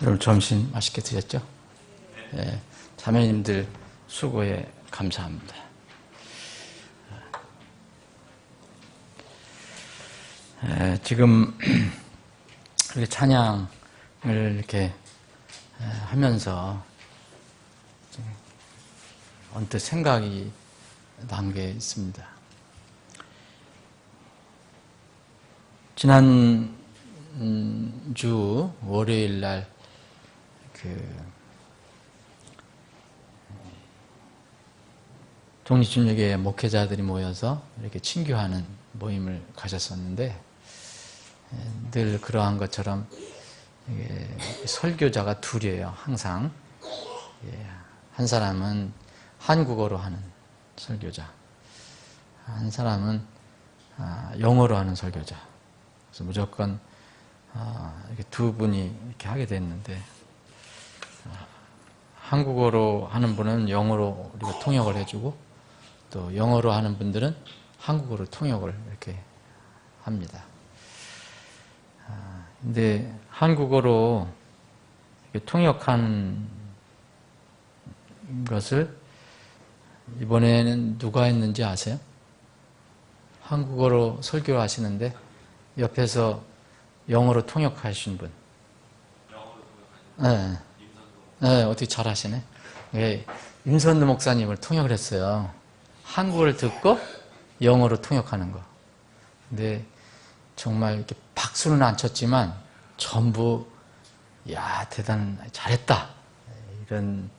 여러분 점심 맛있게 드셨죠? 네, 자매님들 수고에 감사합니다. 지금 이렇게 찬양을 이렇게 하면서 언뜻 생각이 난 게 있습니다. 지난 주 월요일 날 독립중력의 목회자들이 모여서 이렇게 친교하는 모임을 가졌었는데, 늘 그러한 것처럼 설교자가 둘이에요. 항상 한 사람은 한국어로 하는 설교자, 한 사람은 영어로 하는 설교자. 그래서 무조건 이렇게 두 분이 이렇게 하게 됐는데, 한국어로 하는 분은 영어로 우리가 통역을 해주고, 또 영어로 하는 분들은 한국어로 통역을 이렇게 합니다. 근데 한국어로 이렇게 통역한 것을 이번에는 누가 했는지 아세요? 한국어로 설교를 하시는데 옆에서 영어로 통역하신 분. 네. 네, 어떻게 잘 하시네. 네, 임선두 목사님을 통역을 했어요. 한국어를 듣고 영어로 통역하는 거. 근데 정말 이렇게 박수는 안 쳤지만 전부 야 잘했다 이런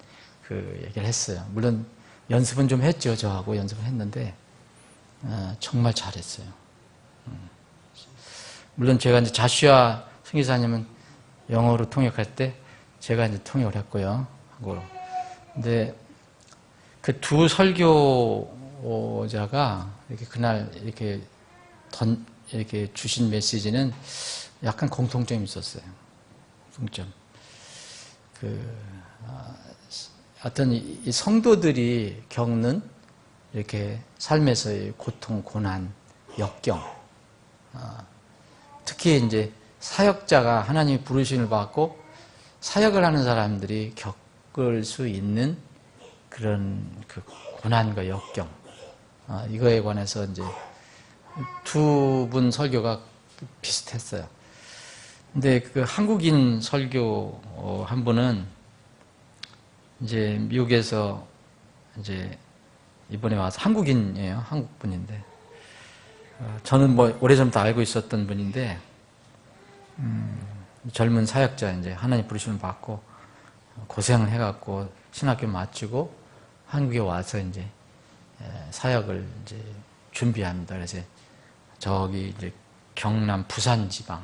그 얘기를 했어요. 물론 연습은 좀 했죠. 저하고 연습을 했는데 정말 잘했어요. 물론 제가 이제 자슈아 선교사님은 영어로 통역할 때 제가 이제 통역을 했고요. 한국어로. 근데 그 두 설교자가 이렇게 그날 이렇게 주신 메시지는 약간 공통점이 있었어요. 공통점. 어떤 이 성도들이 겪는 이렇게 삶에서의 고통, 고난, 역경. 특히 이제 사역자가 하나님의 부르심을 받고 사역을 하는 사람들이 겪을 수 있는 그런 그 고난과 역경. 이거에 관해서 이제 두 분 설교가 비슷했어요. 근데 그 한국인 설교 한 분은 이제 미국에서 이제 이번에 와서 한국인이에요. 한국 분인데 저는 뭐 오래전부터 알고 있었던 분인데 젊은 사역자 이제 하나님 부르심을 받고 고생을 해갖고 신학교 마치고 한국에 와서 이제 사역을 이제 준비합니다. 그래서 저기 이제 경남 부산 지방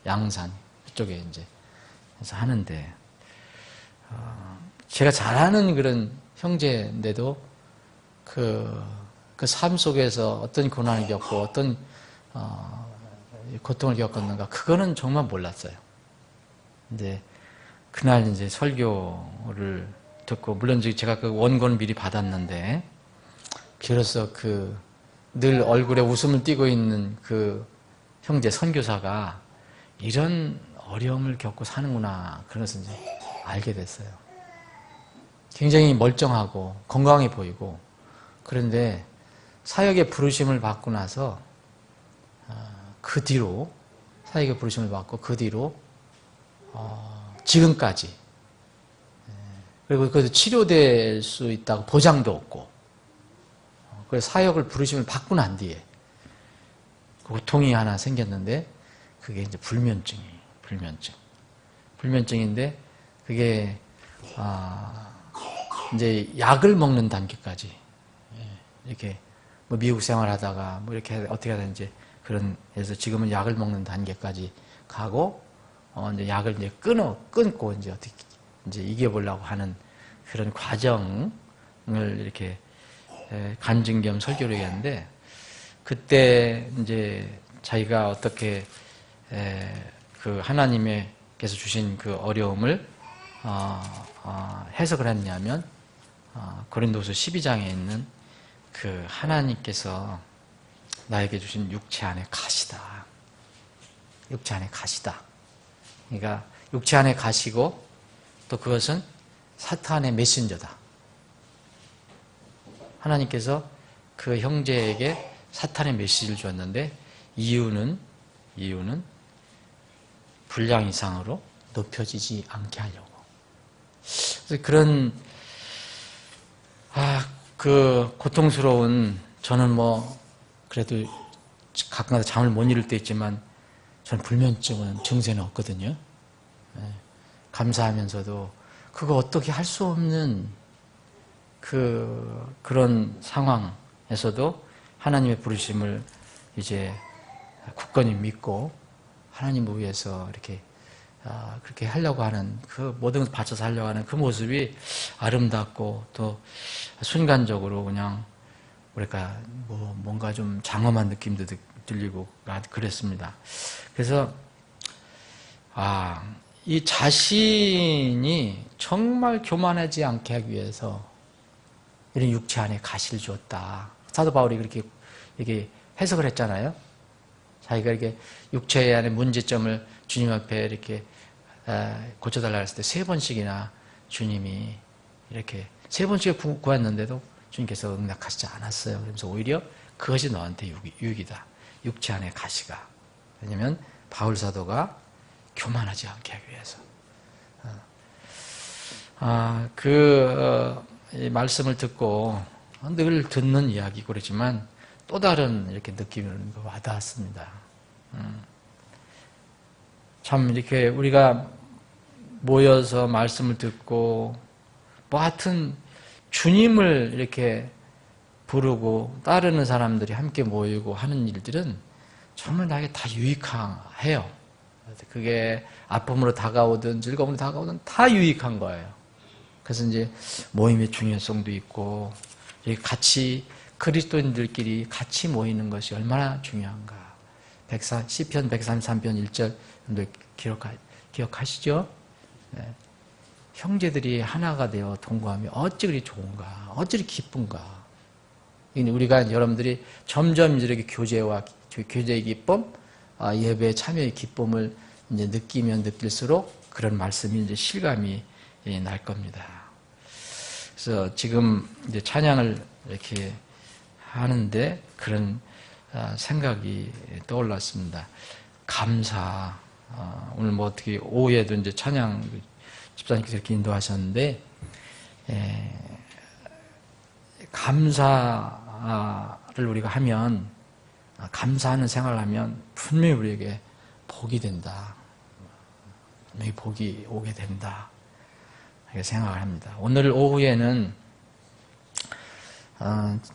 양산 그쪽에 이제 해서 하는데 제가 잘 아는 그런 형제인데도 그 삶 속에서 어떤 고난을 겪고 어떤 고통을 겪었는가 그거는 정말 몰랐어요. 근데 그날 이제 설교를 듣고 물론 제가 그 원고는 미리 받았는데 비로소 늘 얼굴에 웃음을 띠고 있는 그 형제 선교사가 이런 어려움을 겪고 사는구나 그런 것을 이제 알게 됐어요. 굉장히 멀쩡하고 건강해 보이고 그런데 사역의 부르심을 받고 나서 그 뒤로 사역의 부르심을 받고 그 뒤로 지금까지 그리고 그래서 치료될 수 있다고 보장도 없고 그래서 사역을 부르심을 받고 난 뒤에 고통이 하나 생겼는데 그게 이제 불면증인데 그게 이제 약을 먹는 단계까지 이렇게 뭐 미국 생활하다가 뭐 이렇게 어떻게 하든지 그런 해서 지금은 약을 먹는 단계까지 가고 이제 약을 이제 끊고 이제 어떻게 이제 이겨보려고 하는 그런 과정을 이렇게 간증 겸 설교를 했는데 그때 이제 자기가 어떻게 그 하나님께서 주신 그 어려움을 해석을 했냐면 고린도서 12장에 있는 그 하나님께서 나에게 주신 육체 안에 가시다. 그러니까 육체 안에 가시고 또 그것은 사탄의 메신저다. 하나님께서 그 형제에게 사탄의 메시지를 주었는데 이유는 분량 이상으로 높여지지 않게 하려고. 그래서 그런 그 고통스러운, 저는 뭐 그래도 가끔가다 잠을 못 이룰 때 있지만 저는 불면증은 증세는 없거든요. 감사하면서도 그거 어떻게 할 수 없는 그런 상황에서도 하나님의 부르심을 이제 굳건히 믿고 하나님을 위해서 이렇게 그렇게 하려고 하는, 그 모든 것을 바쳐서 하려고 하는 그 모습이 아름답고 또 순간적으로 그냥 뭐랄까 뭔가 좀 장엄한 느낌도 들리고 그랬습니다. 그래서 이 자신이 정말 교만하지 않게 하기 위해서 이런 육체 안에 가시를 주었다. 사도 바울이 그렇게 이렇게 해석을 했잖아요. 자기가 이렇게 육체 안의 문제점을 주님 앞에 이렇게 고쳐달라 했을 때 3번씩이나 주님이 이렇게 3번씩 구했는데도 주님께서 응답하시지 않았어요. 그러면서 오히려 그것이 너한테 유익이다. 육체 안의 가시가. 왜냐하면 바울 사도가 교만하지 않게 하기 위해서. 이 말씀을 듣고 늘 듣는 이야기고 그렇지만 또 다른 이렇게 느낌을 와닿았습니다. 참 이렇게 우리가 모여서 말씀을 듣고 뭐 하여튼 주님을 이렇게 부르고 따르는 사람들이 함께 모이고 하는 일들은 정말 나에게 다 유익해요. 그게 아픔으로 다가오든 즐거움으로 다가오든 다 유익한 거예요. 그래서 이제 모임의 중요성도 있고 같이 그리스도인들끼리 같이 모이는 것이 얼마나 중요한가. 시편 133편 1절 기억하시죠? 네. 형제들이 하나가 되어 동거하며 어찌 그리 좋은가, 어찌 그리 기쁜가. 우리가 여러분들이 점점 이렇게 교제의 기쁨, 예배의 참여의 기쁨을 이제 느끼면 느낄수록 그런 말씀이 이제 실감이 날 겁니다. 그래서 지금 이제 찬양을 이렇게 하는데 그런 생각이 떠올랐습니다. 감사. 오늘 뭐 어떻게 오후에도 이제 찬양 집사님께서 이렇게 인도하셨는데, 감사를 우리가 하면, 감사하는 생활을 하면 분명히 우리에게 복이 된다. 분명히 복이 오게 된다. 이렇게 생각을 합니다. 오늘 오후에는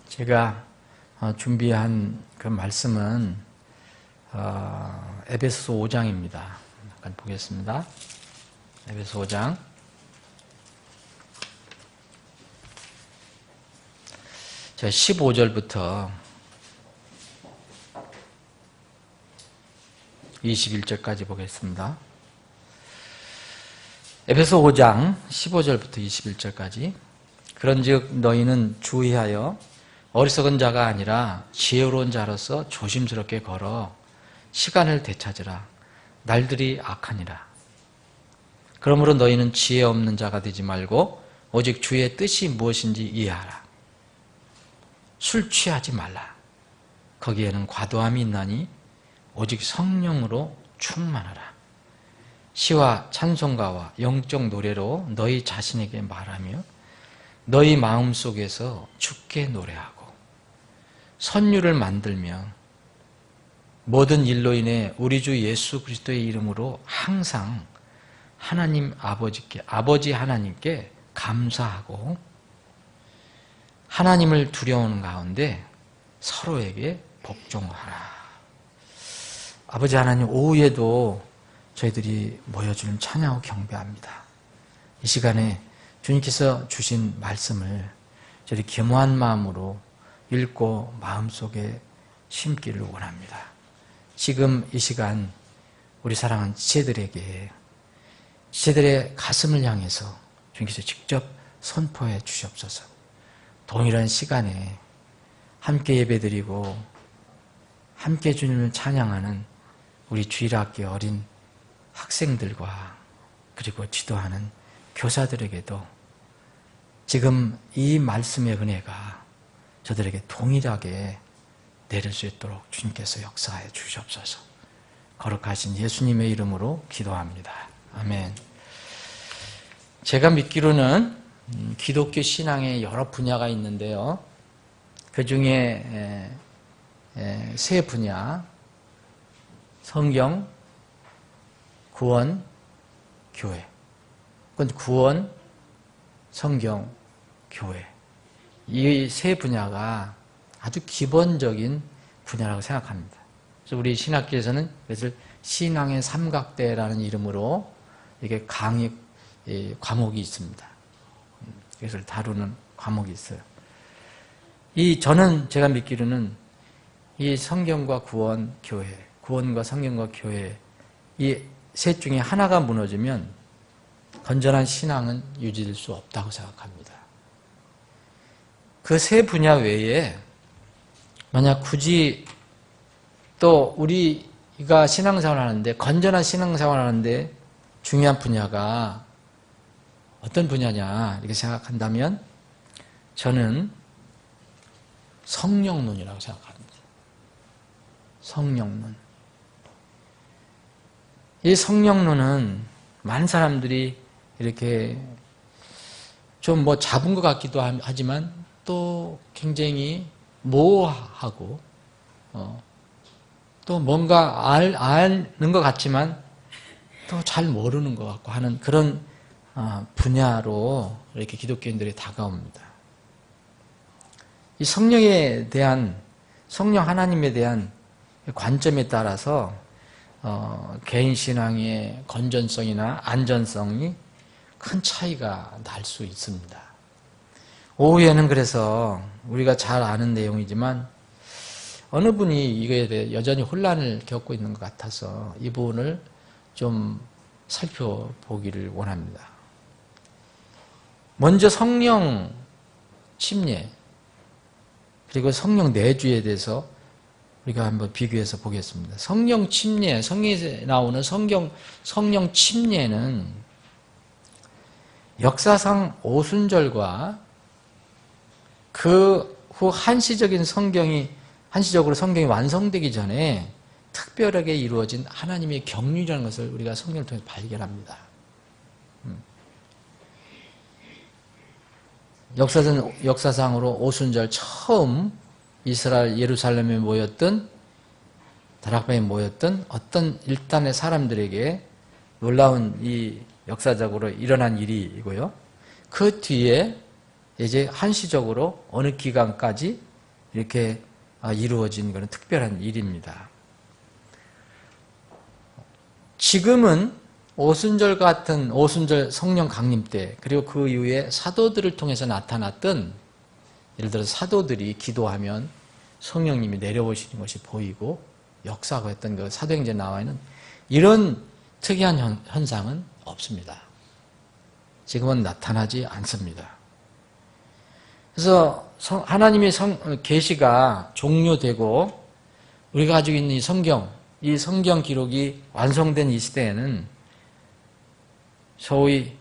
제가 준비한 그 말씀은 에베소 5장입니다. 잠깐 보겠습니다. 에베소 5장. 제가 15절부터 21절까지 보겠습니다. 에베소 5장 15절부터 21절까지. 그런즉 너희는 주의하여 어리석은 자가 아니라 지혜로운 자로서 조심스럽게 걸어 시간을 되찾으라. 날들이 악하니라. 그러므로 너희는 지혜 없는 자가 되지 말고 오직 주의 뜻이 무엇인지 이해하라. 술 취하지 말라. 거기에는 과도함이 있나니 오직 성령으로 충만하라. 시와 찬송가와 영적 노래로 너희 자신에게 말하며 너희 마음속에서 주께 노래하고 선율을 만들며 모든 일로 인해 우리 주 예수 그리스도의 이름으로 항상 아버지 하나님께 감사하고 하나님을 두려워하는 가운데 서로에게 복종하라. 아버지 하나님, 오후에도 저희들이 모여주는 찬양하고 경배합니다. 이 시간에 주님께서 주신 말씀을 저희 겸허한 마음으로 읽고 마음속에 심기를 원합니다. 지금 이 시간 우리 사랑하는 지체들의 가슴을 향해서 주님께서 직접 선포해 주시옵소서. 동일한 시간에 함께 예배드리고 함께 주님을 찬양하는 우리 주일학교 어린 학생들과 그리고 지도하는 교사들에게도 지금 이 말씀의 은혜가 저들에게 동일하게 내릴 수 있도록 주님께서 역사해 주시옵소서. 거룩하신 예수님의 이름으로 기도합니다. 아멘. 제가 믿기로는 기독교 신앙의 여러 분야가 있는데요. 그 중에 세 분야, 성경, 구원, 교회. 구원, 성경, 교회. 이 세 분야가 아주 기본적인 분야라고 생각합니다. 그래서 우리 신학계에서는 그것을 신앙의 삼각대라는 이름으로 이게 과목이 있습니다. 그것을 다루는 과목이 있어요. 제가 믿기로는 이 성경과 구원, 교회, 구원과 성경과 교회, 이 셋 중에 하나가 무너지면 건전한 신앙은 유지될 수 없다고 생각합니다. 그 세 분야 외에 만약 굳이 또 우리가 신앙생활을 하는데, 건전한 신앙생활을 하는데 중요한 분야가 어떤 분야냐 이렇게 생각한다면 저는 성령론이라고 생각합니다. 성령론. 이 성령론은 많은 사람들이 이렇게 좀 잡은 것 같기도 하지만 또 굉장히 모호하고 또 뭔가 아는 것 같지만 또 잘 모르는 것 같고 하는 그런 분야로 이렇게 기독교인들이 다가옵니다. 이 성령에 대한, 성령 하나님에 대한 관점에 따라서 개인 신앙의 건전성이나 안전성이 큰 차이가 날 수 있습니다. 오후에는 그래서 우리가 잘 아는 내용이지만 어느 분이 이거에 대해 여전히 혼란을 겪고 있는 것 같아서 이 부분을 좀 살펴보기를 원합니다. 먼저 성령 침례 그리고 성령 내주에 대해서 우리가 한번 비교해서 보겠습니다. 성령 침례, 성경에 나오는 성령 침례는 역사상 오순절과 그 후 한시적으로 성경이 완성되기 전에 특별하게 이루어진 하나님의 경륜이라는 것을 우리가 성경을 통해서 발견합니다. 역사상으로 오순절 처음 이스라엘 예루살렘에 모였던 다락방에 모였던 어떤 일단의 사람들에게 놀라운 이 역사적으로 일어난 일이고요. 그 뒤에 이제 한시적으로 어느 기간까지 이렇게 이루어진 그런 특별한 일입니다. 지금은 오순절 같은 오순절 성령 강림 때 그리고 그 이후에 사도들을 통해서 나타났던 예를 들어서 사도들이 기도하면 성령님이 내려오시는 것이 보이고 역사하고 했던 그 사도행전에 나와 있는 이런 특이한 현상은 없습니다. 지금은 나타나지 않습니다. 그래서 하나님의 계시가 종료되고 우리가 가지고 있는 이 성경 기록이 완성된 이 시대에는 소위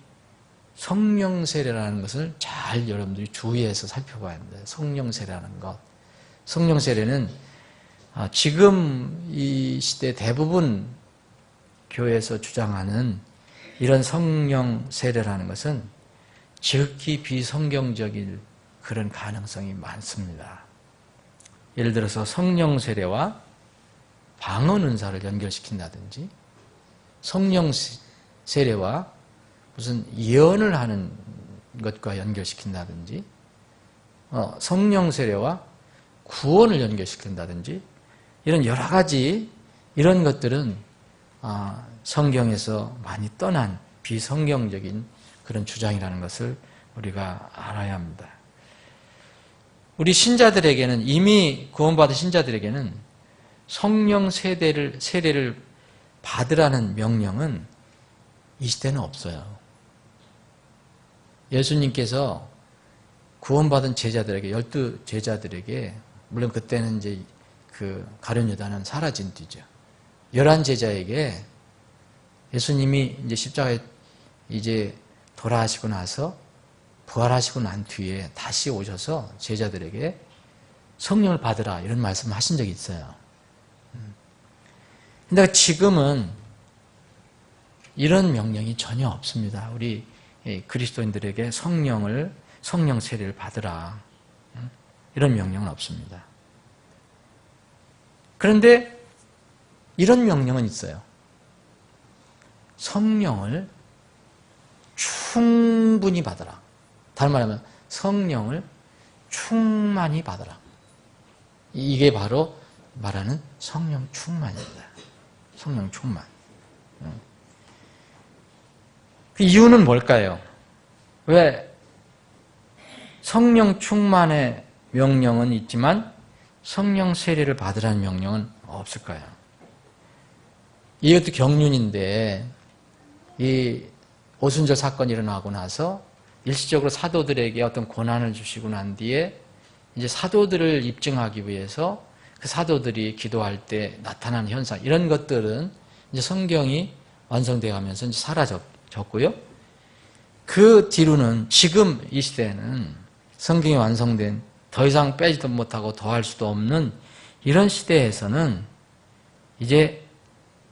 성령 세례라는 것을 잘 여러분들이 주의해서 살펴봐야 합니다. 성령 세례라는 것. 성령 세례는 지금 이 시대 대부분 교회에서 주장하는 이런 성령 세례라는 것은 지극히 비성경적인 그런 가능성이 많습니다. 예를 들어서 성령 세례와 방언 은사를 연결시킨다든지 성령 세례와 무슨 예언을 하는 것과 연결시킨다든지 성령 세례와 구원을 연결시킨다든지 이런 여러 가지 이런 것들은 성경에서 많이 떠난 비성경적인 그런 주장이라는 것을 우리가 알아야 합니다. 우리 신자들에게는 이미 구원받은 신자들에게는 성령 세례를 받으라는 명령은 이 시대는 없어요. 예수님께서 구원받은 제자들에게 12제자들에게 물론 그때는 이제 그 가룟 유다는 사라진 뒤죠. 11제자에게 예수님이 이제 십자가에 이제 돌아가시고 나서 부활하시고 난 뒤에 다시 오셔서 제자들에게 성령을 받으라 이런 말씀을 하신 적이 있어요. 근데 지금은 이런 명령이 전혀 없습니다. 우리 그리스도인들에게 성령 세례를 받으라 이런 명령은 없습니다. 그런데 이런 명령은 있어요. 성령을 충분히 받으라. 다른 말하면 성령을 충만히 받으라. 이게 바로 말하는 성령 충만입니다. 성령 충만. 그 이유는 뭘까요? 왜 성령 충만의 명령은 있지만 성령 세례를 받으라는 명령은 없을까요? 이것도 경륜인데 이 오순절 사건이 일어나고 나서 일시적으로 사도들에게 어떤 고난을 주시고 난 뒤에 이제 사도들을 입증하기 위해서 그 사도들이 기도할 때 나타나는 현상 이런 것들은 이제 성경이 완성되어 가면서 이제 사라졌고요. 그 뒤로는 지금 이 시대에는 성경이 완성된 더 이상 빼지도 못하고 더할 수도 없는 이런 시대에서는 이제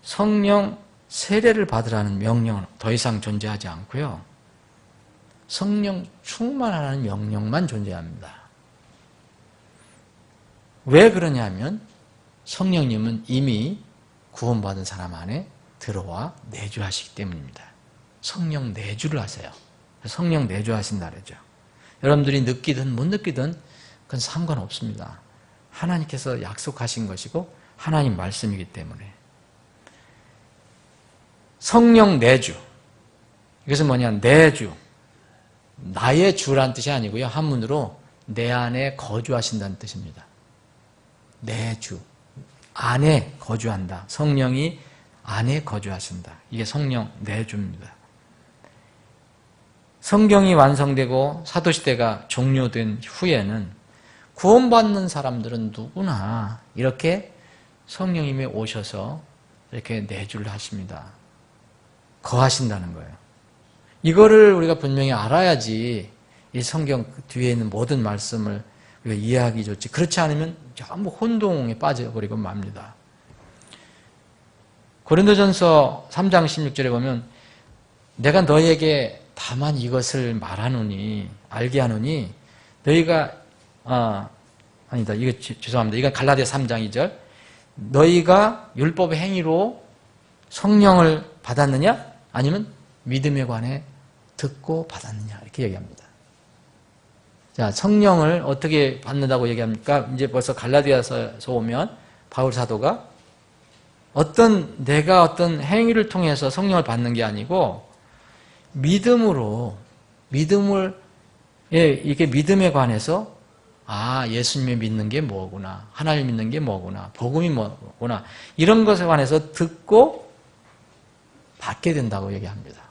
성령 세례를 받으라는 명령은 더 이상 존재하지 않고요. 성령 충만하라는 명령만 존재합니다. 왜 그러냐면 성령님은 이미 구원받은 사람 안에 들어와 내주하시기 때문입니다. 성령 내주를 하세요. 성령 내주하신다 그러죠. 여러분들이 느끼든 못 느끼든 그건 상관없습니다. 하나님께서 약속하신 것이고 하나님 말씀이기 때문에. 성령 내주. 이것은 뭐냐? 내주. 나의 주란 뜻이 아니고요. 한문으로 내 안에 거주하신다는 뜻입니다. 내주. 안에 거주한다. 성령이 안에 거주하신다. 이게 성령 내주입니다. 성경이 완성되고 사도시대가 종료된 후에는 구원받는 사람들은 누구나 이렇게 성령님이 오셔서 이렇게 내주를 하십니다. 거하신다는 거예요. 이거를 우리가 분명히 알아야지 이 성경 뒤에 있는 모든 말씀을 우리가 이해하기 좋지. 그렇지 않으면 전부 혼동에 빠져버리고 맙니다. 고린도전서 3장 16절에 보면 내가 너희에게 다만 이것을 말하노니 알게 하노니 너희가 아니다. 이거 죄송합니다. 이건 갈라디아 3장 2절. 너희가 율법의 행위로 성령을 받았느냐? 아니면 믿음에 관해 듣고 받았느냐? 이렇게 얘기합니다. 자, 성령을 어떻게 받는다고 얘기합니까? 이제 벌써 갈라디아서에서 오면 바울 사도가 내가 어떤 행위를 통해서 성령을 받는 게 아니고 이게 믿음에 관해서 예수님을 믿는 게 뭐구나, 하나님 믿는 게 뭐구나, 복음이 뭐구나 이런 것에 관해서 듣고 받게 된다고 얘기합니다.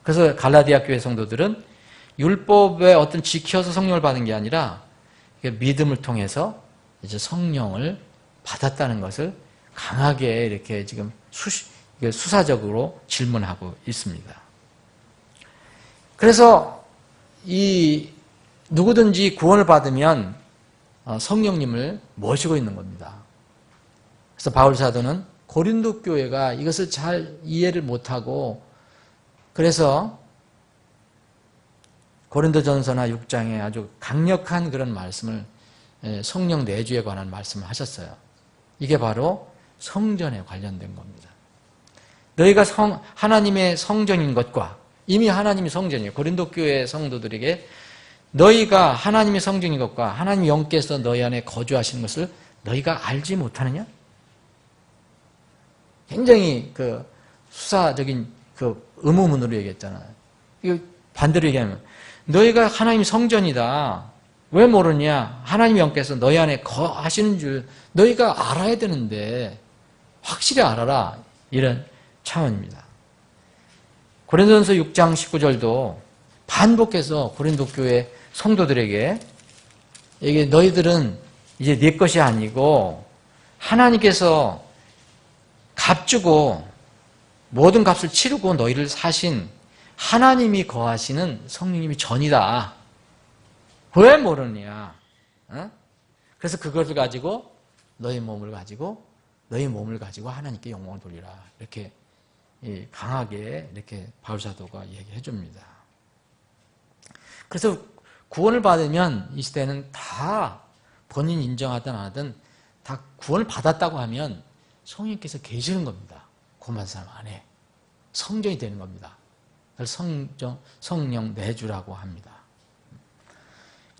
그래서 갈라디아 교회 성도들은 율법에 어떤 지켜서 성령을 받은 게 아니라 믿음을 통해서 이제 성령을 받았다는 것을 강하게 이렇게 지금 수사적으로 질문하고 있습니다. 그래서 누구든지 구원을 받으면 성령님을 모시고 있는 겁니다. 그래서 바울 사도는 고린도 교회가 이것을 잘 이해를 못하고 그래서 고린도전서나 6장에 아주 강력한 그런 말씀을 성령 내주에 관한 말씀을 하셨어요. 이게 바로 성전에 관련된 겁니다. 너희가 하나님의 성전인 것과 이미 하나님이 성전이에요. 고린도 교회 성도들에게 너희가 하나님의 성전인 것과 하나님 영께서 너희 안에 거주하시는 것을 너희가 알지 못하느냐? 굉장히 수사적인 의무문으로 얘기했잖아요. 이거 반대로 얘기하면 너희가 하나님 성전이다. 왜 모르냐? 하나님 영께서 너희 안에 거하시는 줄 너희가 알아야 되는데 확실히 알아라. 이런 차원입니다. 고린도전서 6장 19절도 반복해서 고린도 교회 성도들에게 이게 너희들은 이제 네 것이 아니고 하나님께서 값 주고 모든 값을 치르고 너희를 사신 하나님이 거하시는 성령님이 전이다. 왜 모르느냐? 어? 그래서 그것을 가지고 너희 몸을 가지고 하나님께 영광을 돌리라. 이렇게 강하게 이렇게 바울사도가 얘기해 줍니다. 그래서 구원을 받으면 이 시대는 다 본인 인정하든 안 하든 다 구원을 받았다고 하면 성령께서 계시는 겁니다. 구원받은 사람 안에 성전이 되는 겁니다. 그래서 성령 내주라고 합니다.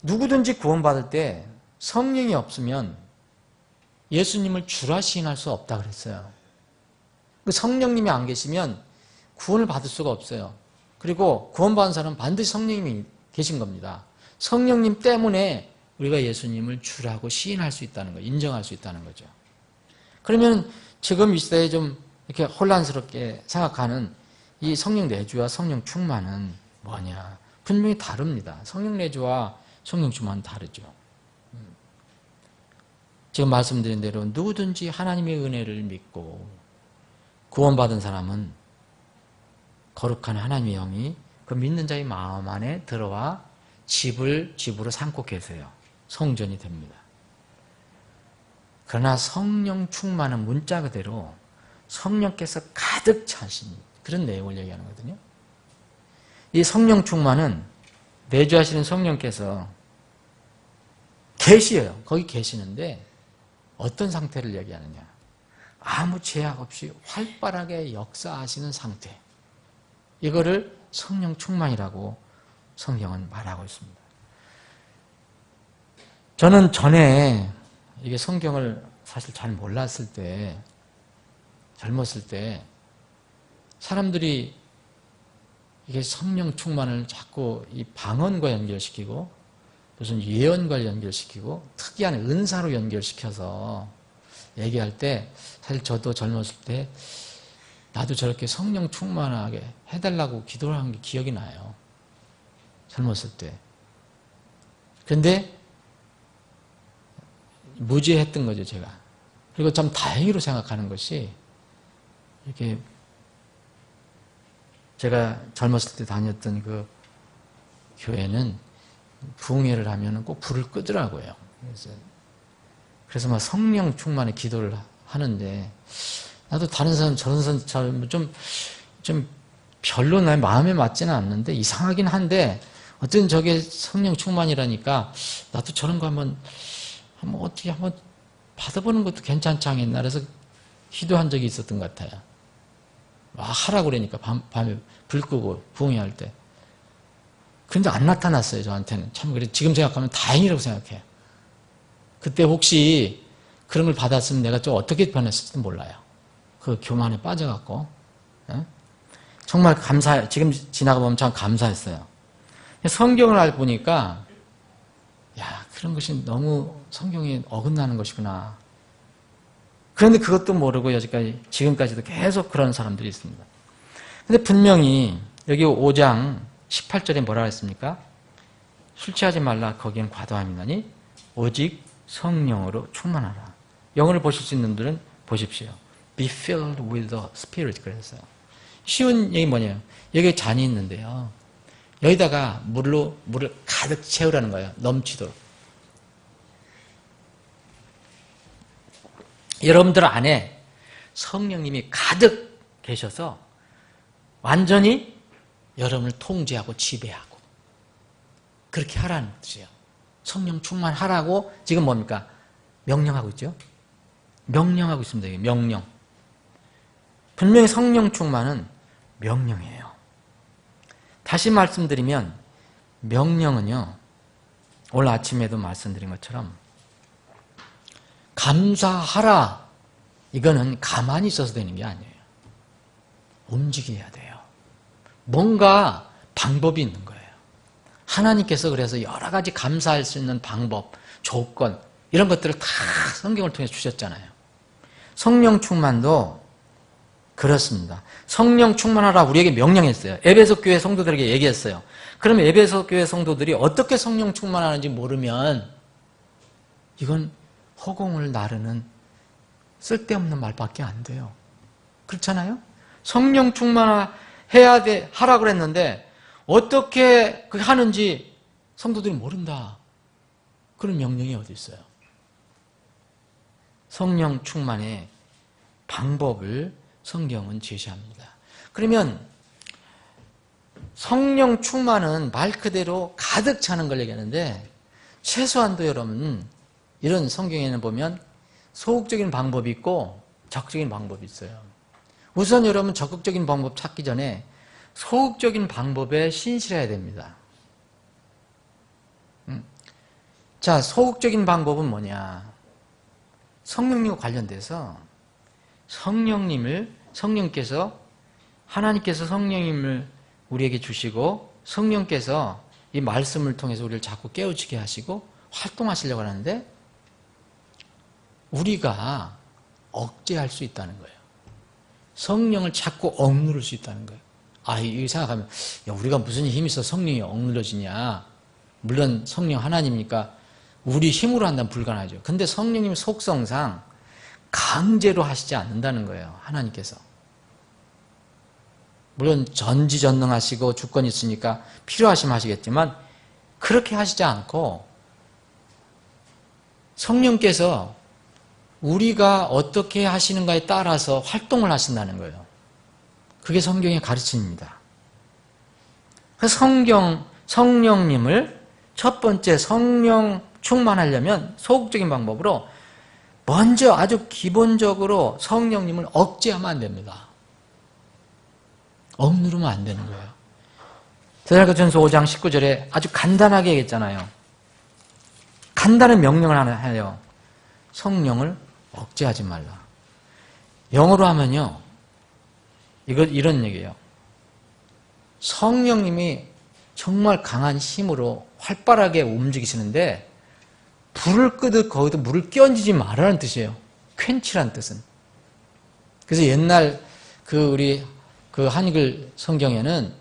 누구든지 구원받을 때 성령이 없으면 예수님을 주라 시인할 수 없다 그랬어요. 성령님이 안 계시면 구원을 받을 수가 없어요. 그리고 구원받은 사람은 반드시 성령님이 계신 겁니다. 성령님 때문에 우리가 예수님을 주라고 시인할 수 있다는 거예요. 인정할 수 있다는 거죠. 그러면 지금 이 시대에 좀 이렇게 혼란스럽게 생각하는 이 성령 내주와 성령 충만은 뭐냐? 분명히 다릅니다. 성령 내주와 성령 충만은 다르죠. 지금 말씀드린 대로 누구든지 하나님의 은혜를 믿고 구원받은 사람은 거룩한 하나님의 영이 그 믿는 자의 마음 안에 들어와 집으로 삼고 계세요. 성전이 됩니다. 그러나 성령 충만은 문자 그대로 성령께서 가득 차신 그런 내용을 얘기하는 거거든요. 이 성령 충만은 내주하시는 성령께서 계시어요. 거기 계시는데 어떤 상태를 얘기하느냐? 아무 제약 없이 활발하게 역사하시는 상태. 이거를 성령 충만이라고 성경은 말하고 있습니다. 저는 전에 이게 성경을 사실 잘 몰랐을 때, 젊었을 때 사람들이 이게 성령 충만을 자꾸 이 방언과 연결시키고 무슨 예언과 연결시키고 특이한 은사로 연결시켜서 얘기할 때 사실 저도 젊었을 때 나도 저렇게 성령 충만하게 해달라고 기도를 한 게 기억이 나요. 젊었을 때. 근데 무지했던 거죠, 제가. 그리고 참 다행으로 생각하는 것이 이렇게 제가 젊었을 때 다녔던 그 교회는 부흥회를 하면 꼭 불을 끄더라고요. 그래서 막 성령 충만의 기도를 하는데 나도 다른 사람 저런 사람 좀 별로 내 마음에 맞지는 않는데 이상하긴 한데 어쨌든 저게 성령 충만이라니까 나도 저런 거 한번 어떻게 한번 받아보는 것도 괜찮지 않겠나 그래서 기도한 적이 있었던 것 같아요. 하라고 그러니까 밤에 불 끄고 부흥회 할 때. 근데 안 나타났어요, 저한테는. 참, 그래. 지금 생각하면 다행이라고 생각해요. 그때 혹시 그런 걸 받았으면 내가 좀 어떻게 변했을지도 몰라요. 그 교만에 빠져갖고. 정말 감사해요. 지금 지나가보면 참 감사했어요. 성경을 알고 보니까, 야, 그런 것이 너무 성경에 어긋나는 것이구나. 그런데 그것도 모르고 여기까지, 지금까지도 계속 그런 사람들이 있습니다. 근데 분명히 여기 5장 18절에 뭐라 했습니까? 술 취하지 말라 거기엔 과도함이나니 오직 성령으로 충만하라. 영어를 보실 수 있는 분들은 보십시오. Be filled with the Spirit 그랬어요. 쉬운 얘기 뭐냐면 여기 잔이 있는데요. 여기다가 물을 가득 채우라는 거예요. 넘치도록. 여러분들 안에 성령님이 가득 계셔서 완전히 여러분을 통제하고 지배하고 그렇게 하라는 뜻이에요. 성령 충만하라고 지금 뭡니까? 명령하고 있죠? 명령하고 있습니다. 명령. 분명히 성령 충만은 명령이에요. 다시 말씀드리면 명령은요. 오늘 아침에도 말씀드린 것처럼 감사하라. 이거는 가만히 있어서 되는 게 아니에요. 움직여야 돼요. 뭔가 방법이 있는 거예요. 하나님께서 그래서 여러 가지 감사할 수 있는 방법, 조건 이런 것들을 다 성경을 통해 주셨잖아요. 성령 충만도 그렇습니다. 성령 충만하라 우리에게 명령했어요. 에베소 교회 성도들에게 얘기했어요. 그럼 에베소 교회 성도들이 어떻게 성령 충만하는지 모르면 이건 허공을 나르는 쓸데없는 말밖에 안 돼요. 그렇잖아요? 성령 충만하 하라고 그랬는데 어떻게 그렇게 하는지 성도들이 모른다. 그런 명령이 어디 있어요? 성령 충만의 방법을 성경은 제시합니다. 그러면 성령 충만은 말 그대로 가득 차는 걸 얘기하는데 최소한도 여러분 이런 성경에는 보면 소극적인 방법이 있고 적극적인 방법이 있어요. 우선 여러분 적극적인 방법 찾기 전에 소극적인 방법에 신실해야 됩니다. 자, 소극적인 방법은 뭐냐? 성령님과 관련돼서 하나님께서 성령님을 우리에게 주시고 성령께서 이 말씀을 통해서 우리를 자꾸 깨우치게 하시고 활동하시려고 하는데 우리가 억제할 수 있다는 거예요. 성령을 자꾸 억누를 수 있다는 거예요. 이거 생각하면 야, 우리가 무슨 힘이 있어 성령이 억누러지냐. 물론 성령 하나님이니까 우리 힘으로 한다면 불가능하죠. 근데 성령님 속성상 강제로 하시지 않는다는 거예요. 하나님께서. 물론 전지전능하시고 주권이 있으니까 필요하시면 하시겠지만 그렇게 하시지 않고 성령께서 우리가 어떻게 하시는가에 따라서 활동을 하신다는 거예요. 그게 성경의 가르침입니다. 그래서 성령님을 첫 번째 성령 충만하려면 소극적인 방법으로 먼저 아주 기본적으로 성령님을 억제하면 안 됩니다. 억누르면 안 되는 거예요. 데살로니가전서 5장 19절에 아주 간단하게 얘기했잖아요. 간단한 명령을 하나 해요. 성령을 억제하지 말라. 영어로 하면요. 이런 얘기예요. 성령님이 정말 강한 힘으로 활발하게 움직이시는데 불을 끄듯 거기도 물을 끼얹지 말라는 뜻이에요. 퀸치라는 뜻은. 그래서 옛날 우리 한글 성경에는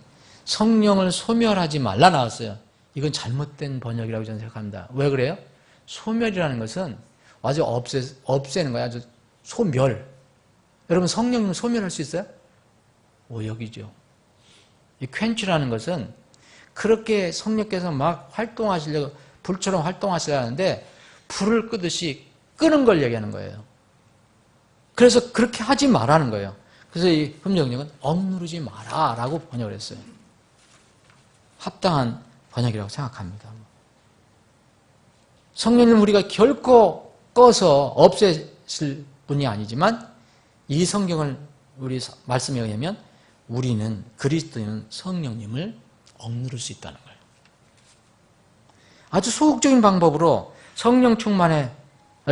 성령을 소멸하지 말라 나왔어요. 이건 잘못된 번역이라고 저는 생각합니다. 왜 그래요? 소멸이라는 것은 아주 없애는 거예요. 아주 소멸. 여러분 성령님 소멸할 수 있어요? 오역이죠. 이 퀸치라는 것은 그렇게 성령께서 막 활동하시려고 불처럼 활동하셔야 하는데 불을 끄듯이 끄는 걸 얘기하는 거예요. 그래서 그렇게 하지 말라는 거예요. 그래서 이 흠령령은 억누르지 마라 라고 번역을 했어요. 합당한 번역이라고 생각합니다. 성령님 우리가 결코 꺼서 없애실 분이 아니지만 이 성경을 우리 말씀에 의하면 우리는 그리스도인은 성령님을 억누를 수 있다는 거예요. 아주 소극적인 방법으로 성령 충만을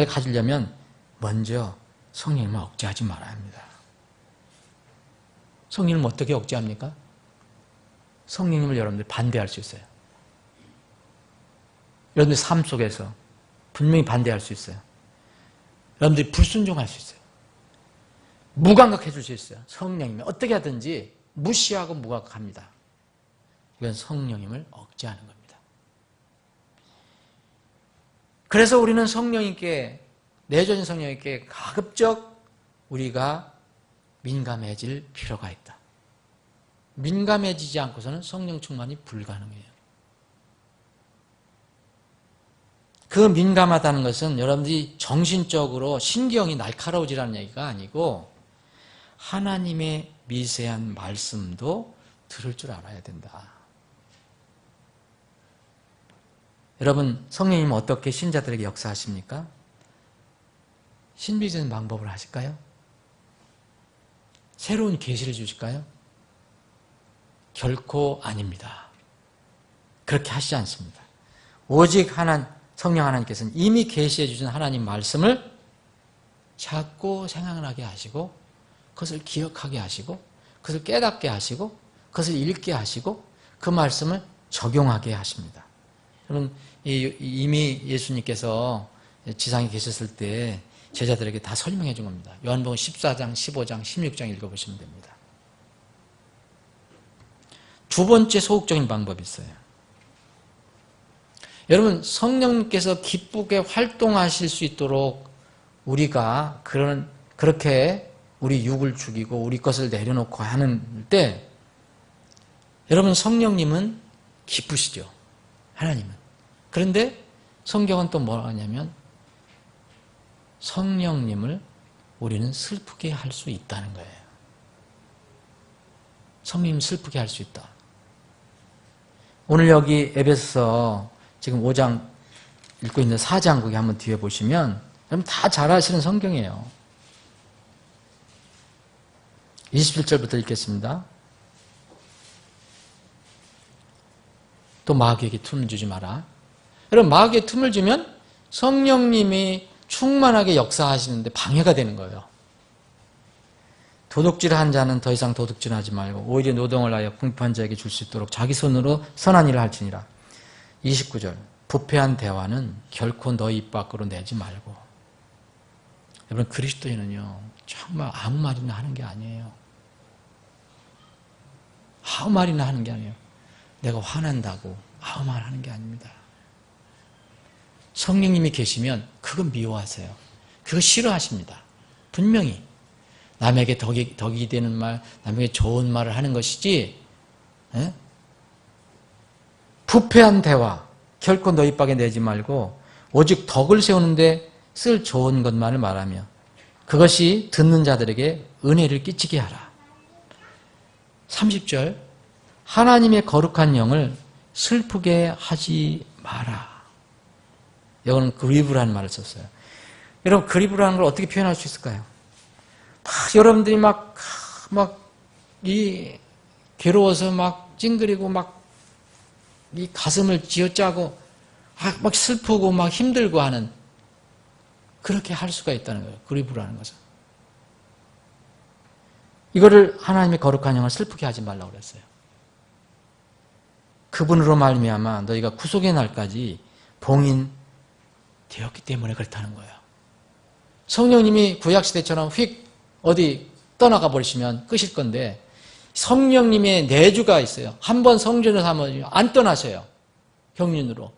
가지려면 먼저 성령님을 억제하지 말아야 합니다. 성령님을 어떻게 억제합니까? 성령님을 여러분들 반대할 수 있어요. 여러분들 삶 속에서 분명히 반대할 수 있어요. 여러분들이 불순종할 수 있어요. 무감각해 줄 수 있어요. 성령님이 어떻게 하든지 무시하고 무감각합니다. 이건 성령님을 억제하는 겁니다. 그래서 우리는 성령님께 내주신 성령님께 가급적 우리가 민감해질 필요가 있다. 민감해지지 않고서는 성령 충만이 불가능해요. 그 민감하다는 것은 여러분들이 정신적으로 신경이 날카로워지라는 얘기가 아니고 하나님의 미세한 말씀도 들을 줄 알아야 된다. 여러분 성령님은 어떻게 신자들에게 역사하십니까? 신비적인 방법을 하실까요? 새로운 계시를 주실까요? 결코 아닙니다. 그렇게 하시지 않습니다. 오직 성령 하나님께서는 이미 계시해 주신 하나님 말씀을 자꾸 생각나게 하시고 그것을 기억하게 하시고 그것을 깨닫게 하시고 그것을 읽게 하시고 그 말씀을 적용하게 하십니다. 여러분 이미 예수님께서 지상에 계셨을 때 제자들에게 다 설명해 준 겁니다. 요한복음 14장, 15장, 16장 읽어보시면 됩니다. 두 번째 소극적인 방법이 있어요. 여러분 성령님께서 기쁘게 활동하실 수 있도록 우리가 그렇게 우리 육을 죽이고 우리 것을 내려놓고 하는 때 여러분 성령님은 기쁘시죠. 하나님은. 그런데 성경은 또 뭐라 하냐면 성령님을 우리는 슬프게 할 수 있다는 거예요. 성령님 슬프게 할 수 있다. 오늘 여기 에베소서 지금 5장 읽고 있는 4장 거기 한번 뒤에 보시면 여러분 다 잘 아시는 성경이에요. 27절부터 읽겠습니다. 또 마귀에게 틈을 주지 마라. 여러분 마귀에게 틈을 주면 성령님이 충만하게 역사하시는데 방해가 되는 거예요. 도둑질한 자는 더 이상 도둑질하지 말고 오히려 노동을 하여 궁핍한 자에게 줄 수 있도록 자기 손으로 선한 일을 할지니라. 29절 부패한 대화는 결코 너희 입 밖으로 내지 말고. 여러분 그리스도인은요 정말 아무 말이나 하는 게 아니에요. 아무 말이나 하는 게 아니에요. 내가 화난다고 아무 말 하는 게 아닙니다. 성령님이 계시면 그거 미워하세요. 그거 싫어하십니다. 분명히 남에게 덕이 되는 말, 남에게 좋은 말을 하는 것이지 에? 부패한 대화 결코 너희 입 밖에 내지 말고 오직 덕을 세우는데 쓸 좋은 것만을 말하며 그것이 듣는 자들에게 은혜를 끼치게 하라. 30절 하나님의 거룩한 영을 슬프게 하지 마라. 이거는 그리브라는 말을 썼어요. 여러분 그리브라는 걸 어떻게 표현할 수 있을까요? 여러분들이 괴로워서 막 찡그리고 이 가슴을 쥐어짜고 막 슬프고 막 힘들고 하는 그렇게 할 수가 있다는 거예요. 그리브라는 것은. 이거를 하나님의 거룩한 영을 슬프게 하지 말라고 그랬어요. 그분으로 말미암아 너희가 구속의 날까지 봉인 되었기 때문에 그렇다는 거예요. 성령님이 구약시대처럼 휙 어디 떠나가 버리시면 끝일 건데 성령님의 내주가 있어요. 한번 성전을 하면 안 떠나셔요. 경륜으로.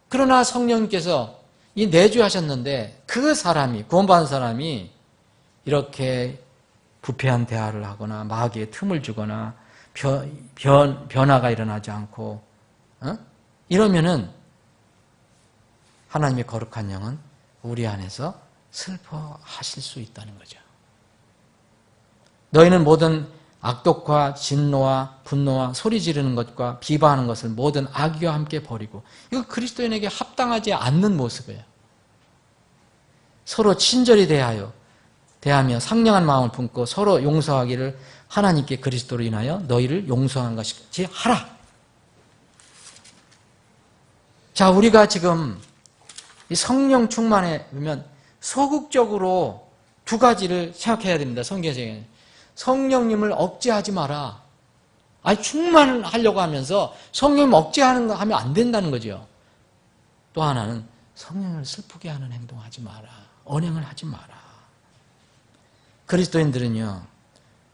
그러나 성령님께서 이 내주하셨는데 그 사람이 구원받은 사람이 이렇게 부패한 대화를 하거나 마귀에 틈을 주거나 변화가 일어나지 않고 이러면은 하나님의 거룩한 영은 우리 안에서 슬퍼하실 수 있다는 거죠. 너희는 모든 악독과 진노와 분노와 소리 지르는 것과 비방하는 것을 모든 악의와 함께 버리고 이거 그리스도인에게 합당하지 않는 모습이에요. 서로 친절히 대하며 상냥한 마음을 품고 서로 용서하기를 하나님께 그리스도로 인하여 너희를 용서한 것이지 하라. 자, 우리가 지금 이 성령 충만에 보면 소극적으로 두 가지를 생각해야 됩니다. 성경에 성령님을 억제하지 마라. 아니 충만을 하려고 하면서 성령님 억제하는 거 하면 안 된다는 거죠. 또 하나는 성령을 슬프게 하는 행동하지 마라. 언행을 하지 마라.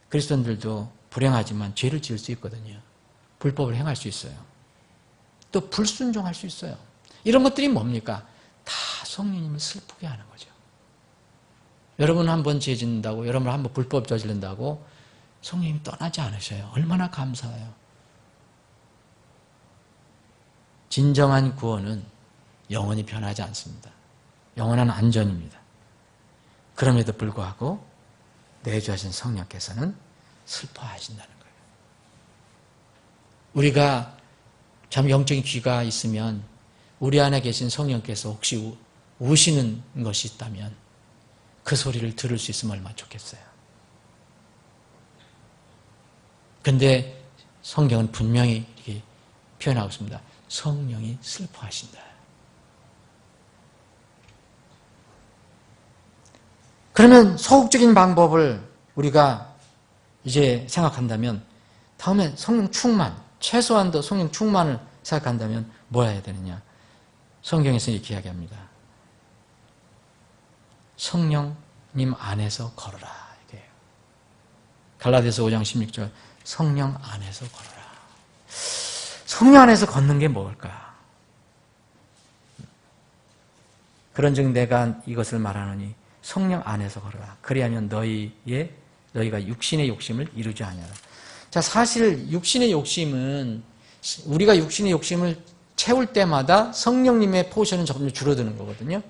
그리스도인들도 불행하지만 죄를 지을 수 있거든요. 불법을 행할 수 있어요. 또 불순종할 수 있어요. 이런 것들이 뭡니까? 다 성령님을 슬프게 하는 거죠. 여러분 한번 죄 짓는다고, 여러분 한번 불법 저지른다고 성령님이 떠나지 않으셔요. 얼마나 감사해요. 진정한 구원은 영원히 변하지 않습니다. 영원한 안전입니다. 그럼에도 불구하고 내주하신 성령께서는 슬퍼하신다는 거예요. 우리가 참 영적인 귀가 있으면 우리 안에 계신 성령께서 혹시 우시는 것이 있다면 그 소리를 들을 수 있으면 얼마나 좋겠어요. 근데 성경은 분명히 이렇게 표현하고 있습니다. 성령이 슬퍼하신다. 그러면 소극적인 방법을 우리가 이제 생각한다면 다음에 성령 충만, 최소한도 성령 충만을 생각한다면 뭐 해야 되느냐? 성경에서 이렇게 이야기합니다. 성령님 안에서 걸어라. 이게 갈라디아서 5장 16절 성령 안에서 걸어라. 성령 안에서 걷는 게 뭘까? 그런즉 내가 이것을 말하노니 성령 안에서 걸어라. 그리하면 너희의 너희가 육신의 욕심을 이루지 아니하라. 자, 사실 육신의 욕심은 우리가 육신의 욕심을 채울 때마다 성령님의 포션은 점점 줄어드는 거거든요.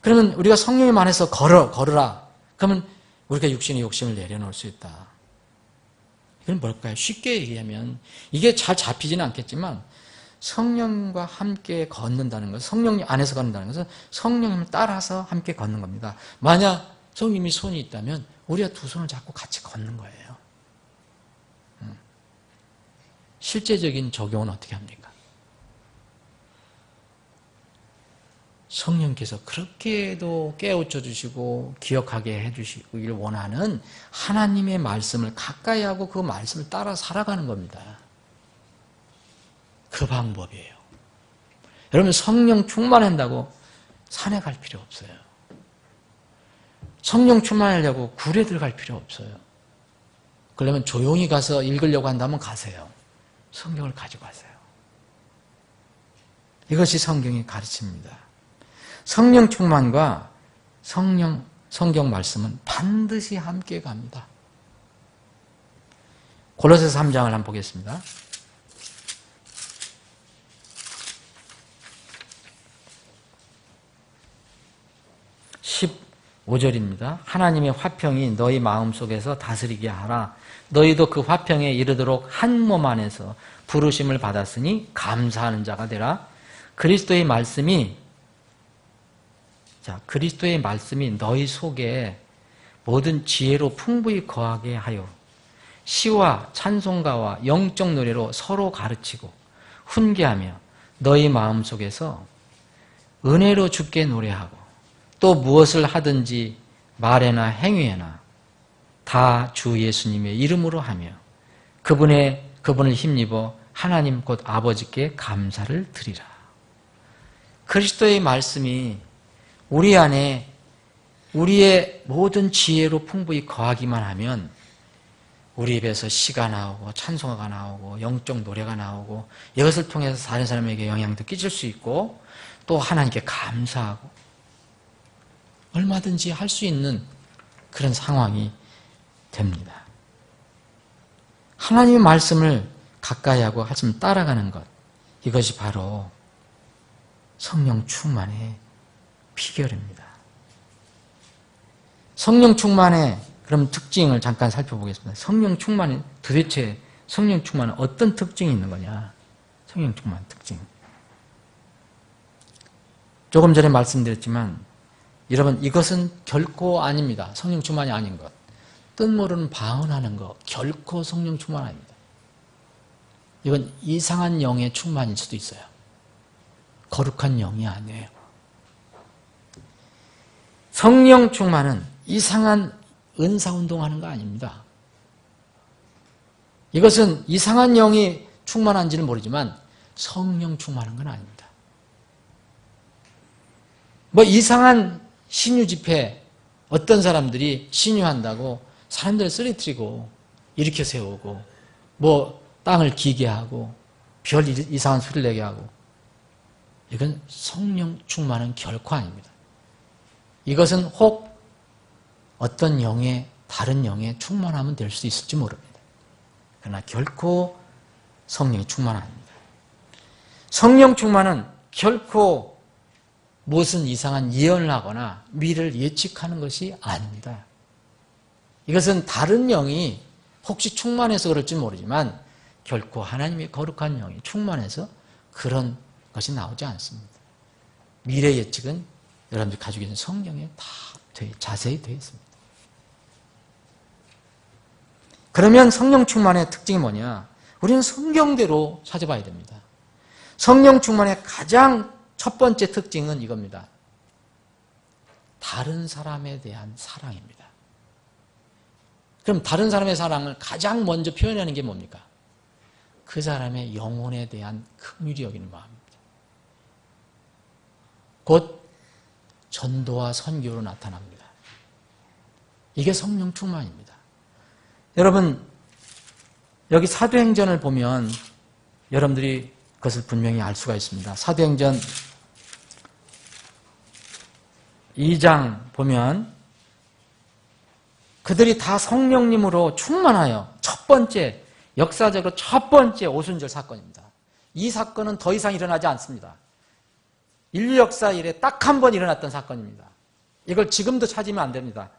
그러면 우리가 성령님 안에서 걸으라. 그러면 우리가 육신의 욕심을 내려놓을 수 있다. 이건 뭘까요? 쉽게 얘기하면 이게 잘 잡히지는 않겠지만 성령과 함께 걷는다는 것은 성령님 안에서 걷는다는 것은 성령님을 따라서 함께 걷는 겁니다. 만약 성령님이 손이 있다면 우리가 두 손을 잡고 같이 걷는 거예요. 실제적인 적용은 어떻게 합니까? 성령께서 그렇게도 깨우쳐 주시고 기억하게 해주시길 원하는 하나님의 말씀을 가까이 하고 그 말씀을 따라 살아가는 겁니다. 그 방법이에요. 여러분 성령 충만한다고 산에 갈 필요 없어요. 성령 충만하려고 굴에 들어갈 필요 없어요. 그러면 조용히 가서 읽으려고 한다면 가세요. 성경을 가지고 가세요. 이것이 성경이 가르칩니다. 성령 충만과 성경 말씀은 반드시 함께 갑니다. 골로새서 3장을 한번 보겠습니다. 15절입니다. 하나님의 화평이 너희 마음속에서 다스리게 하라. 너희도 그 화평에 이르도록 한 몸 안에서 부르심을 받았으니 감사하는 자가 되라. 그리스도의 말씀이 너희 속에 모든 지혜로 풍부히 거하게 하여 시와 찬송가와 영적 노래로 서로 가르치고 훈계하며 너희 마음속에서 은혜로 주께 노래하고 또 무엇을 하든지 말에나 행위에나 다 주 예수님의 이름으로 하며 그분을 힘입어 하나님 곧 아버지께 감사를 드리라. 그리스도의 말씀이 우리 안에 우리의 모든 지혜로 풍부히 거하기만 하면 우리 입에서 시가 나오고 찬송가가 나오고 영적 노래가 나오고 이것을 통해서 다른 사람에게 영향도 끼칠 수 있고 또 하나님께 감사하고 얼마든지 할 수 있는 그런 상황이 됩니다. 하나님의 말씀을 가까이 하고 말씀을 따라가는 것, 이것이 바로 성령 충만의 비결입니다. 성령 충만의 그럼 특징을 잠깐 살펴보겠습니다. 도대체 성령 충만은 어떤 특징이 있는 거냐? 성령 충만 특징. 조금 전에 말씀드렸지만 여러분 이것은 결코 아닙니다. 성령 충만이 아닌 것. 뜻모르는 방언하는 것 결코 성령 충만 아닙니다. 이건 이상한 영의 충만일 수도 있어요. 거룩한 영이 아니에요. 성령 충만은 이상한 은사운동하는 거 아닙니다. 이것은 이상한 영이 충만한지는 모르지만 성령 충만한 건 아닙니다. 뭐 이상한 신유 집회 어떤 사람들이 신유한다고 사람들을 쓰러뜨리고 일으켜 세우고 뭐 땅을 기게 하고 별 이상한 소리를 내게 하고 이건 성령 충만은 결코 아닙니다. 이것은 혹 어떤 다른 영에 충만하면 될 수 있을지 모릅니다. 그러나 결코 성령이 충만 아닙니다. 성령 충만은 결코 무슨 이상한 예언을 하거나 미래를 예측하는 것이 아닙니다. 이것은 다른 영이 혹시 충만해서 그럴지 모르지만 결코 하나님의 거룩한 영이 충만해서 그런 것이 나오지 않습니다. 미래 예측은 여러분들이 가지고 있는 성경에 다 자세히 되어 있습니다. 그러면 성령 충만의 특징이 뭐냐? 우리는 성경대로 찾아봐야 됩니다. 성령 충만의 가장 첫 번째 특징은 이겁니다. 다른 사람에 대한 사랑입니다. 그럼 다른 사람의 사랑을 가장 먼저 표현하는 게 뭡니까? 그 사람의 영혼에 대한 긍휼히 여기는 마음입니다. 곧 전도와 선교로 나타납니다. 이게 성령 충만입니다. 여러분 여기 사도행전을 보면 여러분들이 그것을 분명히 알 수가 있습니다. 사도행전 2장 보면 그들이 다 성령님으로 충만하여 첫 번째, 역사적으로 첫 번째 오순절 사건입니다. 이 사건은 더 이상 일어나지 않습니다. 인류 역사 이래 딱 한 번 일어났던 사건입니다. 이걸 지금도 찾으면 안 됩니다.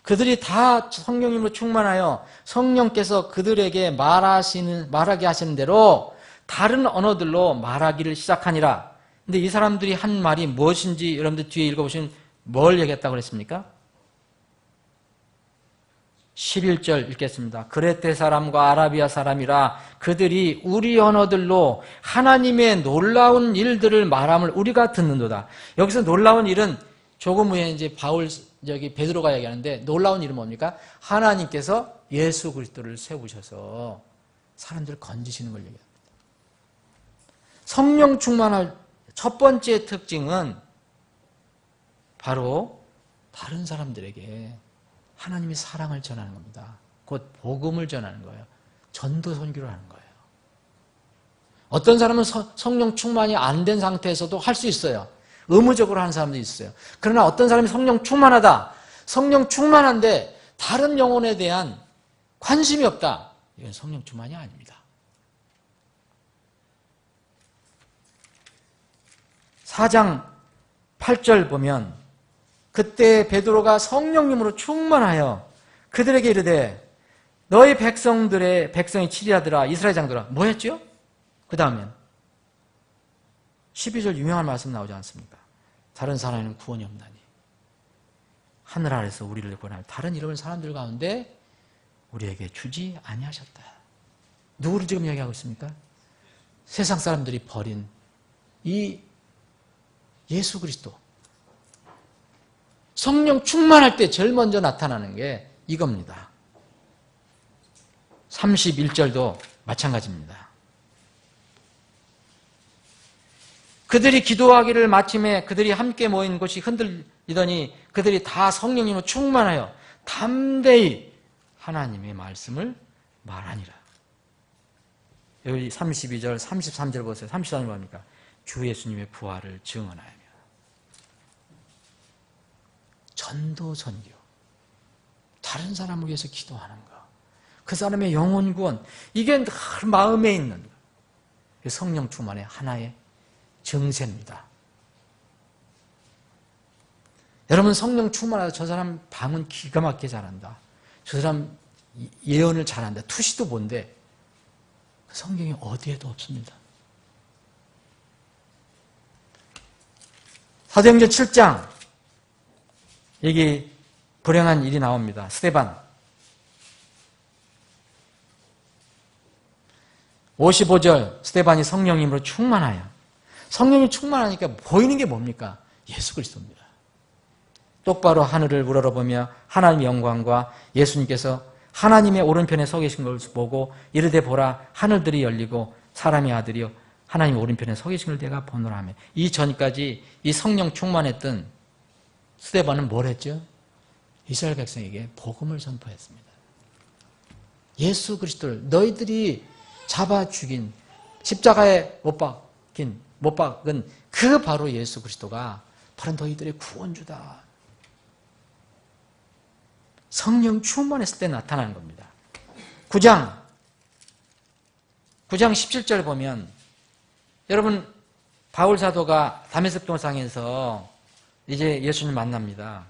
그들이 다 성령님으로 충만하여 성령께서 그들에게 말하게 하시는 대로 다른 언어들로 말하기를 시작하니라. 근데 이 사람들이 한 말이 무엇인지 여러분들 뒤에 읽어보시면 뭘 얘기했다고 그랬습니까? 11절 읽겠습니다. 그레테 사람과 아라비아 사람이라 그들이 우리 언어들로 하나님의 놀라운 일들을 말함을 우리가 듣는도다. 여기서 놀라운 일은 조금 후에 이제 베드로가 얘기하는데 놀라운 일은 뭡니까? 하나님께서 예수 그리스도를 세우셔서 사람들을 건지시는 걸 얘기합니다. 성령 충만할 첫 번째 특징은 바로 다른 사람들에게 하나님의 사랑을 전하는 겁니다. 곧 복음을 전하는 거예요. 전도 선교를 하는 거예요. 어떤 사람은 성령 충만이 안 된 상태에서도 할 수 있어요. 의무적으로 하는 사람도 있어요. 그러나 어떤 사람이 성령 충만하다. 성령 충만한데 다른 영혼에 대한 관심이 없다. 이건 성령 충만이 아닙니다. 4장 8절 보면 그때 베드로가 성령님으로 충만하여 그들에게 이르되 너희 백성이 치리하더라. 이스라엘 장들아. 뭐 했죠? 그 다음엔 12절 유명한 말씀 나오지 않습니까? 다른 사람에는 구원이 없나니 하늘 아래서 우리를 구원하여 다른 이름을 사람들 가운데 우리에게 주지 아니하셨다. 누구를 지금 이야기하고 있습니까? 세상 사람들이 버린 이 예수 그리스도. 성령 충만할 때 제일 먼저 나타나는 게 이겁니다. 31절도 마찬가지입니다. 그들이 기도하기를 마침에 그들이 함께 모인 곳이 흔들리더니 그들이 다 성령님으로 충만하여 담대히 하나님의 말씀을 말하니라. 여기 32절, 33절 보세요. 33절 뭡니까? 주 예수님의 부활을 증언하며 전도 선교, 다른 사람을 위해서 기도하는 것, 그 사람의 영혼 구원, 이게 늘 마음에 있는 것. 성령 충만의 하나의 증세입니다. 여러분 성령 충만하다. 저 사람 방언 기가 막히게 잘한다. 저 사람 예언을 잘한다. 투시도 뭔데 성경이 어디에도 없습니다. 사도행전 7장 여기 불행한 일이 나옵니다. 스데반 55절 스데반이 성령님으로 충만하여 성령이 충만하니까 보이는 게 뭡니까? 예수 그리스도입니다. 똑바로 하늘을 우러러보며 하나님의 영광과 예수님께서 하나님의 오른편에 서 계신 것을 보고 이르되 보라 하늘들이 열리고 사람의 아들이요 하나님의 오른편에 서 계신 걸 내가 보노라 하며 이 전까지 이 성령 충만했던 스데반은 뭘 했죠? 이스라엘 백성에게 복음을 선포했습니다. 예수 그리스도를 너희들이 잡아 죽인 십자가에 못 박은 그 바로 예수 그리스도가 바로 너희들의 구원주다. 성령 충만했을 때 나타나는 겁니다. 9장 17절 보면 여러분 바울 사도가 다메섹 동상에서 이제 예수님 만납니다.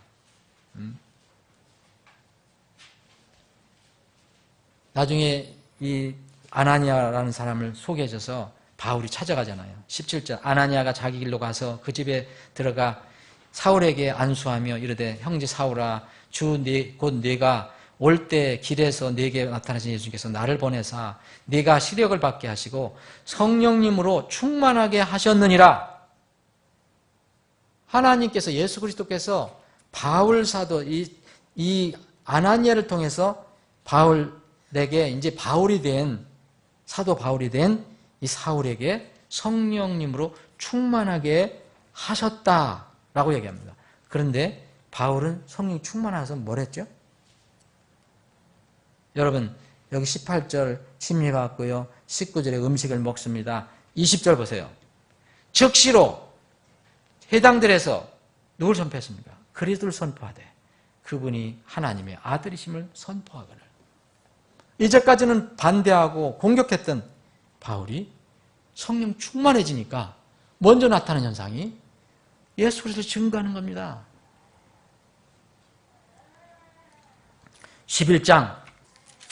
나중에 이 아나니아라는 사람을 소개해줘서 바울이 찾아가잖아요. 17절 아나니아가 자기 길로 가서 그 집에 들어가 사울에게 안수하며 이르되 형제 사울아 곧 네가 올 때 길에서 네게 나타나신 예수님께서 나를 보내사 네가 시력을 받게 하시고 성령님으로 충만하게 하셨느니라. 하나님께서 예수 그리스도께서 바울 사도 이 아나니아를 통해서 바울에게 이제 바울이 된 사도 바울이 된 이 사울에게 성령님으로 충만하게 하셨다라고 얘기합니다. 그런데 바울은 성령 충만해서 뭘 했죠? 여러분 여기 18절 심리가 왔고요. 19절에 음식을 먹습니다. 20절 보세요. 즉시로 해당들에서 누굴 선포했습니까? 그리스도를 선포하되 그분이 하나님의 아들이심을 선포하거늘. 이제까지는 반대하고 공격했던 바울이 성령 충만해지니까 먼저 나타나는 현상이 예수 그리스도를 증거하는 겁니다. 11장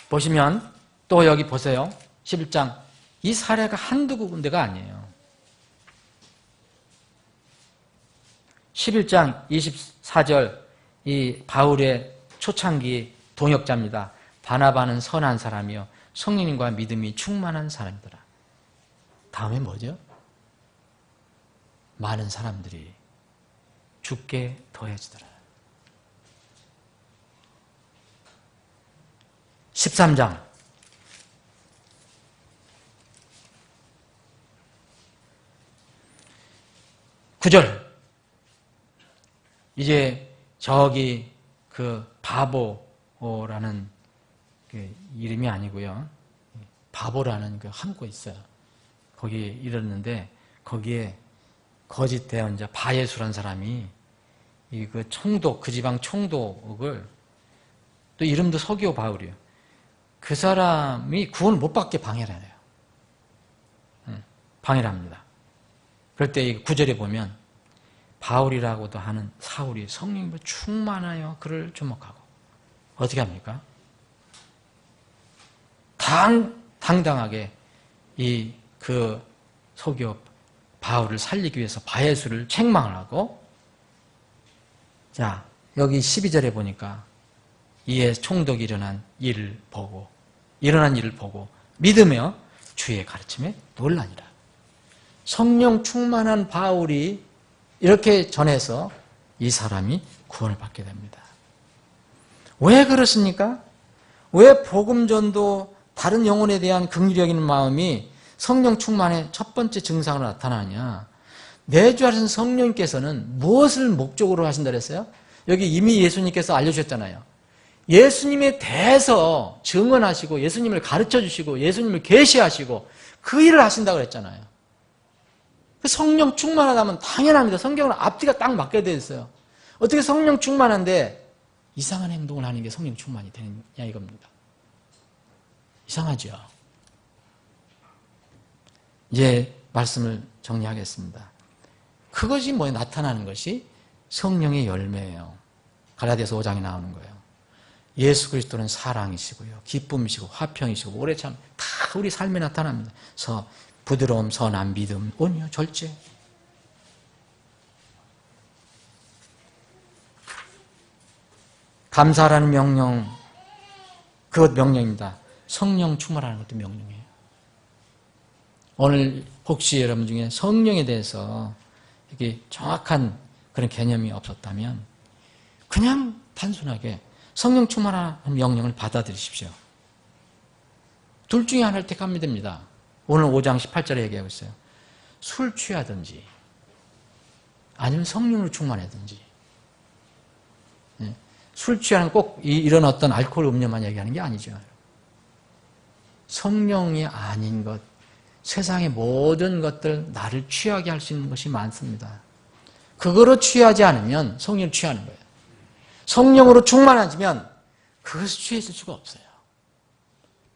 보시면 또 여기 보세요. 11장 이 사례가 한두 군데가 아니에요. 11장 24절 이 바울의 초창기 동역자입니다. 바나바는 선한 사람이요 성령님과 믿음이 충만한 사람이더라. 다음에 뭐죠? 많은 사람들이 죽게 더해지더라. 13장 (9절) 이제 저기 그 바보라는 그 이름이 아니고요. 바보라는 그 한국어 있어요. 거기에 이르렀는데 거기에 거짓 대언자 바예수라는 사람이 이 그 총독 그 지방 총독을 또 이름도 서기오 바울이에요. 그 사람이 구원을 못 받게 방해를 해요. 방해를 합니다. 그럴 때 이 9절에 보면 바울이라고도 하는 사울이 성령으로 충만하여 그를 주목하고 어떻게 합니까? 당당하게 이 그 서기오 바울을 살리기 위해서 바예수를 책망을 하고 자 여기 12절에 보니까 이에 총독이 일어난 일을 보고 믿으며 주의 가르침에 놀라니라. 성령 충만한 바울이 이렇게 전해서 이 사람이 구원을 받게 됩니다. 왜 그렇습니까? 왜 복음전도 다른 영혼에 대한 긍휼히 마음이 성령 충만의 첫 번째 증상으로 나타나냐? 내주하신 성령님께서는 무엇을 목적으로 하신다 그랬어요? 여기 이미 예수님께서 알려주셨잖아요. 예수님에 대해서 증언하시고 예수님을 가르쳐주시고 예수님을 계시하시고 그 일을 하신다고 그랬잖아요. 성령 충만하다면 당연합니다. 성경은 앞뒤가 딱 맞게 되어 있어요. 어떻게 성령 충만한데 이상한 행동을 하는 게 성령 충만이 되느냐 이겁니다. 이상하죠. 이제 말씀을 정리하겠습니다. 그것이 뭐에 나타나는 것이 성령의 열매예요. 갈라디아서 5장에 나오는 거예요. 예수 그리스도는 사랑이시고요. 기쁨이시고 화평이시고 오래 참 다 우리 삶에 나타납니다. 부드러움, 선함, 믿음, 온유, 절제. 감사라는 명령, 그것 명령입니다. 성령 충만하는 것도 명령이에요. 오늘 혹시 여러분 중에 성령에 대해서 이렇게 정확한 그런 개념이 없었다면 그냥 단순하게 성령 충만한 명령을 받아들이십시오. 둘 중에 하나를 택하면 됩니다. 오늘 5장 18절에 얘기하고 있어요. 술 취하든지 아니면 성령으로 충만하든지. 술 취하는 꼭 이런 어떤 알코올 음료만 얘기하는 게 아니죠. 성령이 아닌 것, 세상의 모든 것들 나를 취하게 할 수 있는 것이 많습니다. 그거로 취하지 않으면 성령을 취하는 거예요. 성령으로 충만해지면 그것을 취했을 수가 없어요.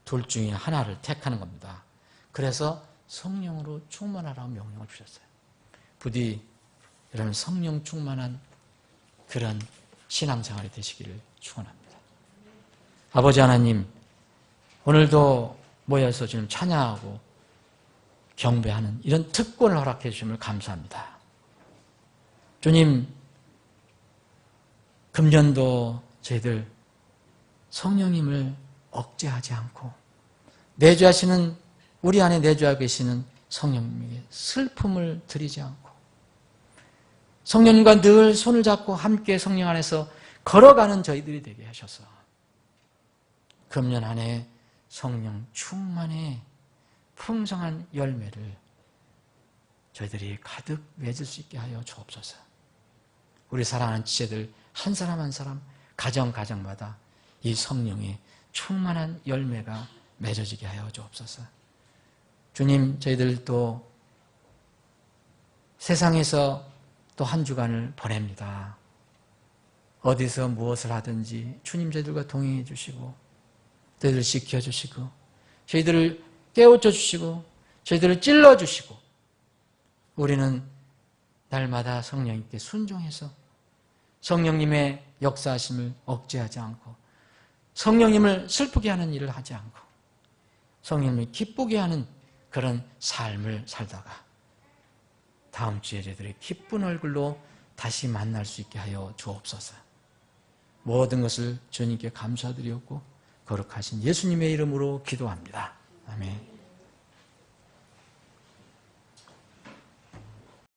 둘 중에 하나를 택하는 겁니다. 그래서 성령으로 충만하라고 명령을 주셨어요. 부디 여러분 성령 충만한 그런 신앙생활이 되시기를 축원합니다. 아버지 하나님, 오늘도 모여서 지금 찬양하고 경배하는 이런 특권을 허락해 주심을 감사합니다. 주님, 금년도 저희들 성령님을 억제하지 않고 내주하시는 우리 안에 내주하고 계시는 성령님에게 슬픔을 드리지 않고 성령님과 늘 손을 잡고 함께 성령 안에서 걸어가는 저희들이 되게 하셔서 금년 한 해 성령 충만의 풍성한 열매를 저희들이 가득 맺을 수 있게 하여 주옵소서. 우리 사랑하는 지체들 한 사람 한 사람 가정마다 이 성령의 충만한 열매가 맺어지게 하여 주옵소서. 주님, 저희들 또 세상에서 또 한 주간을 보냅니다. 어디서 무엇을 하든지 주님 저희들과 동행해 주시고 저희들을 지켜주시고 저희들을 깨우쳐 주시고 저희들을 찔러 주시고 우리는 날마다 성령님께 순종해서 성령님의 역사하심을 억제하지 않고 성령님을 슬프게 하는 일을 하지 않고 성령님을 기쁘게 하는 그런 삶을 살다가 다음 주에 저희들의 기쁜 얼굴로 다시 만날 수 있게 하여 주옵소서. 모든 것을 주님께 감사드렸고 거룩하신 예수님의 이름으로 기도합니다. 아멘.